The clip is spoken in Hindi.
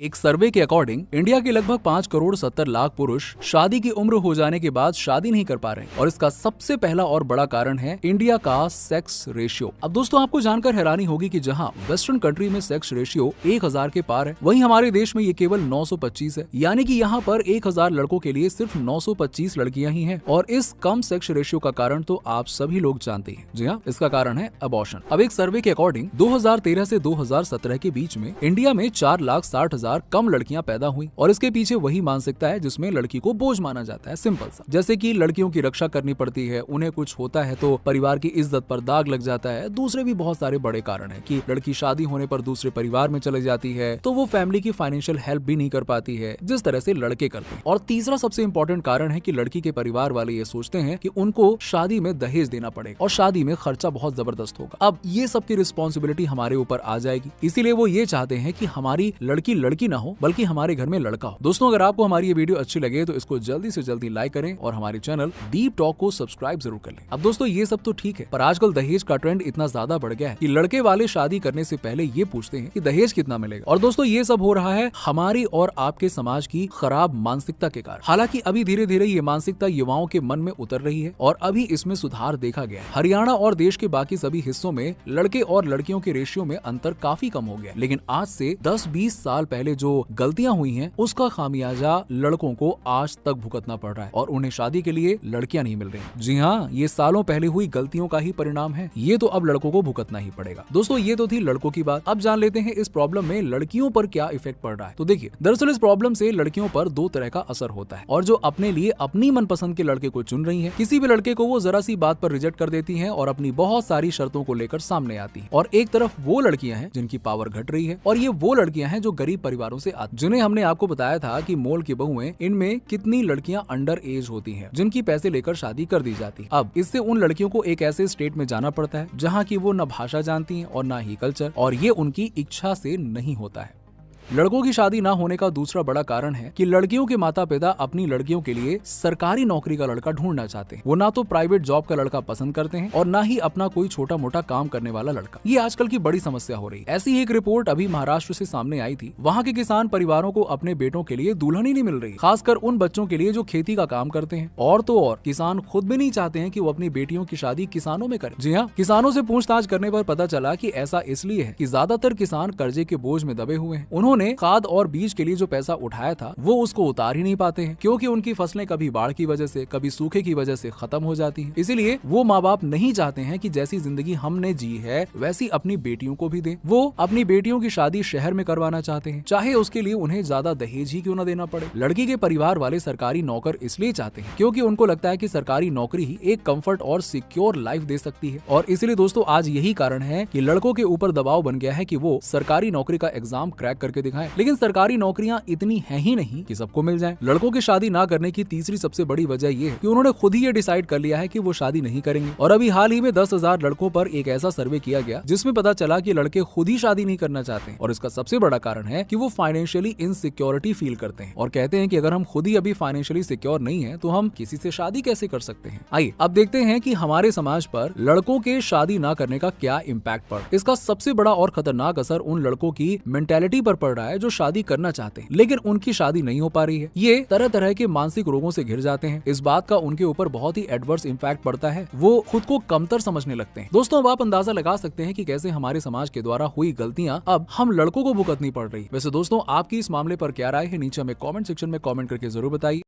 एक सर्वे के अकॉर्डिंग इंडिया के लगभग 5 करोड़ 70 लाख पुरुष शादी की उम्र हो जाने के बाद शादी नहीं कर पा रहे और इसका सबसे पहला और बड़ा कारण है इंडिया का सेक्स रेशियो। अब दोस्तों आपको जानकर हैरानी होगी कि जहां वेस्टर्न कंट्री में सेक्स रेशियो 1000 के पार है, वहीं हमारे देश में ये केवल 925 है। यानी कि यहाँ पर 1000 लड़कों के लिए सिर्फ 925 लड़कियां ही हैं। और इस कम सेक्स रेशियो का कारण तो आप सभी लोग जानते हैं। जी हाँ, इसका कारण है अबॉर्शन। अब एक सर्वे के अकॉर्डिंग 2013 से 2017 के बीच में इंडिया में 4,60,000 कम लड़कियां पैदा हुई और इसके पीछे वही मानसिकता है जिसमें लड़की को बोझ माना जाता है। सिंपल सा, जैसे कि लड़कियों की रक्षा करनी पड़ती है, उन्हें कुछ होता है तो परिवार की इज्जत पर दाग लग जाता है। दूसरे भी बहुत सारे बड़े कारण है कि लड़की शादी होने पर दूसरे परिवार में चले जाती है तो वो फैमिली की फाइनेंशियल हेल्प भी नहीं कर पाती है जिस तरह से लड़के करते हैं। और तीसरा सबसे इंपॉर्टेंट कारण है कि लड़की के परिवार वाले ये सोचते हैं कि उनको शादी में दहेज देना पड़ेगा और शादी में खर्चा बहुत जबरदस्त होगा। अब ये सबकी रिस्पॉन्सिबिलिटी हमारे ऊपर आ जाएगी, इसीलिए वो ये चाहते हैं कि हमारी लड़की लड़की ना हो बल्कि हमारे घर में लड़का हो। दोस्तों अगर आपको हमारी ये वीडियो अच्छी लगे तो इसको जल्दी से जल्दी लाइक करें और हमारे चैनल डीप टॉक को सब्सक्राइब जरूर कर लें। अब दोस्तों ये सब तो ठीक है, पर आजकल दहेज का ट्रेंड इतना ज्यादा बढ़ गया है कि लड़के वाले शादी करने से पहले ये पूछते हैं कि दहेज कितना मिलेगा। और दोस्तों ये सब हो रहा है हमारी और आपके समाज की खराब मानसिकता के कारण। हालांकि अभी धीरे धीरे ये मानसिकता युवाओं के मन में उतर रही है और अभी इसमें सुधार देखा गया है। हरियाणा और देश के बाकी सभी हिस्सों में लड़के और लड़कियों के रेशियो में अंतर काफी कम हो गया, लेकिन आज से 10-20 साल पहले जो गलतियां हुई हैं उसका खामियाजा लड़कों को आज तक भुगतना पड़ रहा है और उन्हें शादी के लिए लड़कियां नहीं मिल रही। जी हाँ, ये सालों पहले हुई गलतियों का ही परिणाम है। ये तो अब लड़कों को भुगतना ही पड़ेगा। दोस्तों ये तो थी लड़कों की बात। अब जान लेते हैं इस प्रॉब्लम में लड़कियों पर क्या इफेक्ट पड़ रहा है। तो देखिए, दरअसल इस प्रॉब्लम से लड़कियों पर दो तरह का असर होता है और जो अपने लिए अपनी मनपसंद के लड़के को चुन रही है, किसी भी लड़के को वो जरा सी बात पर रिजेक्ट कर देती है और अपनी बहुत सारी शर्तों को लेकर सामने आती है। और एक तरफ वो लड़कियां हैं जिनकी पावर घट रही है और ये वो लड़कियां हैं जो गरीब परिवारों से आती, जिन्हें हमने आपको बताया था कि मॉल की बहुएं, इनमें कितनी लड़कियां अंडर एज होती हैं जिनकी पैसे लेकर शादी कर दी जाती है। अब इससे उन लड़कियों को एक ऐसे स्टेट में जाना पड़ता है जहां की वो न भाषा जानती हैं और न ही कल्चर, और ये उनकी इच्छा से नहीं होता है। लड़कों की शादी ना होने का दूसरा बड़ा कारण है कि लड़कियों के माता पिता अपनी लड़कियों के लिए सरकारी नौकरी का लड़का ढूंढना चाहते हैं। वो ना तो प्राइवेट जॉब का लड़का पसंद करते हैं और ना ही अपना कोई छोटा मोटा काम करने वाला लड़का। ये आजकल की बड़ी समस्या हो रही है। ऐसी एक रिपोर्ट अभी महाराष्ट्र से सामने आई थी। वहाँ के किसान परिवारों को अपने बेटों के लिए दुल्हन ही नहीं मिल रही, खासकर उन बच्चों के लिए जो खेती का काम करते हैं। और तो और किसान खुद भी नहीं चाहते हैं कि वो अपनी बेटियों की शादी किसानों में करें। जी हाँ, किसानों से पूछताछ करने पर पता चला कि ऐसा इसलिए है कि ज्यादातर किसान कर्जे के बोझ में दबे हुए हैं। उन्होंने खाद और बीज के लिए जो पैसा उठाया था वो उसको उतार ही नहीं पाते हैं, क्योंकि उनकी फसलें कभी बाढ़ की वजह से, कभी सूखे की वजह से खत्म हो जाती हैं। इसीलिए वो माँ बाप नहीं चाहते हैं कि जैसी जिंदगी हमने जी है वैसी अपनी बेटियों को भी दें। वो अपनी बेटियों की शादी शहर में करवाना चाहते हैं, चाहे उसके लिए उन्हें ज्यादा दहेज ही क्यों न देना पड़े। लड़की के परिवार वाले सरकारी नौकर इसलिए चाहते हैं क्योंकि उनको लगता है कि सरकारी नौकरी ही एक कंफर्ट और सिक्योर लाइफ दे सकती है। और इसलिए दोस्तों आज यही कारण है कि लड़कों के ऊपर दबाव बन गया है कि वो सरकारी नौकरी का एग्जाम क्रैक करके दिखाएं। लेकिन सरकारी नौकरियां इतनी हैं ही नहीं कि सबको मिल जाएं। लड़कों की शादी ना करने की तीसरी सबसे बड़ी वजह ये है कि उन्होंने खुद ही ये डिसाइड कर लिया है कि वो शादी नहीं करेंगे। और अभी हाल ही में 10,000 लड़कों पर एक ऐसा सर्वे किया गया जिसमें पता चला कि लड़के खुद ही शादी नहीं करना चाहते हैं। और इसका सबसे बड़ा कारण है कि वो फाइनेंशियली इनसिक्योरिटी फील करते हैं और कहते हैं कि अगर हम खुद ही अभी फाइनेंशियली सिक्योर नहीं है तो हम किसी से शादी कैसे कर सकते हैं। आइए अब देखते हैं कि हमारे समाज पर लड़कों के शादी ना करने का क्या इम्पैक्ट पड़ा। इसका सबसे बड़ा और खतरनाक असर उन लड़कों की मेंटेलिटी पर पड़ रहा है जो शादी करना चाहते हैं लेकिन उनकी शादी नहीं हो पा रही है। ये तरह तरह के मानसिक रोगों से घिर जाते हैं। इस बात का उनके ऊपर बहुत ही एडवर्स इम्पैक्ट पड़ता है। वो खुद को कमतर समझने लगते हैं। दोस्तों अब आप अंदाजा लगा सकते हैं कि कैसे हमारे समाज के द्वारा हुई गलतियां अब हम लड़कों को भुगतनी पड़ रही। वैसे दोस्तों आपकी इस मामले पर क्या राय है, नीचे हमें कमेंट सेक्शन में कमेंट करके जरूर बताइए।